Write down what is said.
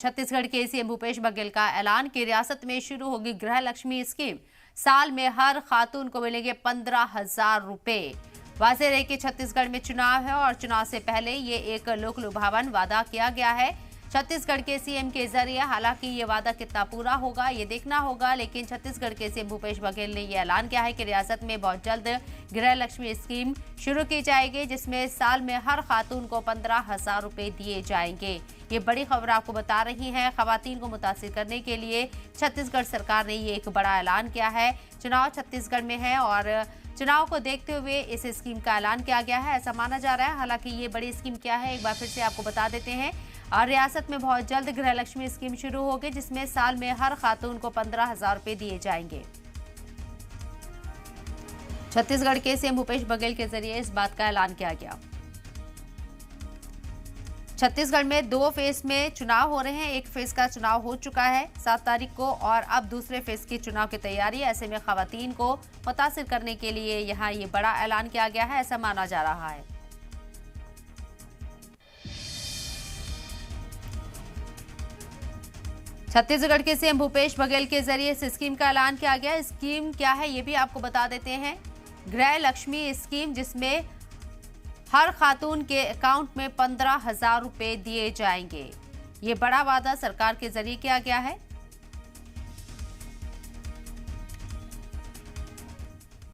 छत्तीसगढ़ के सीएम भूपेश बघेल का ऐलान कि रियासत में शुरू होगी गृह लक्ष्मी स्कीम। साल में हर खातून को मिलेंगे 15,000 रुपए। वाज़ेह रहे कि छत्तीसगढ़ में चुनाव है और चुनाव से पहले ये एक लोक लुभावन वादा किया गया है छत्तीसगढ़ के सीएम के जरिए। हालांकि ये वादा कितना पूरा होगा ये देखना होगा, लेकिन छत्तीसगढ़ के सीएम भूपेश बघेल ने यह ऐलान किया है कि रियासत में बहुत जल्द गृह लक्ष्मी स्कीम शुरू की जाएगी, जिसमें साल में हर खातून को 15,000 रुपए दिए जाएंगे। ये बड़ी खबर आपको बता रही है। खवातीन को मुतासिर करने के लिए छत्तीसगढ़ सरकार ने ये एक बड़ा ऐलान किया है। चुनाव छत्तीसगढ़ में है और चुनाव को देखते हुए इस स्कीम का ऐलान किया गया है, ऐसा माना जा रहा है। हालांकि ये बड़ी स्कीम क्या है एक बार फिर से आपको बता देते हैं। और रियासत में बहुत जल्द गृह लक्ष्मी स्कीम शुरू होगी, जिसमें साल में हर खातून को 15,000 रुपए दिए जाएंगे। छत्तीसगढ़ के सीएम भूपेश बघेल के जरिए इस बात का ऐलान किया गया। छत्तीसगढ़ में 2 फेज में चुनाव हो रहे हैं। एक फेज का चुनाव हो चुका है 7 तारीख को और अब दूसरे फेज की चुनाव की तैयारी। ऐसे में खवातीन को मुतासिर करने के लिए यहाँ ये बड़ा ऐलान किया गया है, ऐसा माना जा रहा है। छत्तीसगढ़ के सीएम भूपेश बघेल के जरिए इस स्कीम का ऐलान किया गया। स्कीम क्या है ये भी आपको बता देते हैं। गृह लक्ष्मी स्कीम, जिसमें हर खातून के अकाउंट में 15,000 रुपए दिए जाएंगे। ये बड़ा वादा सरकार के जरिए किया गया है।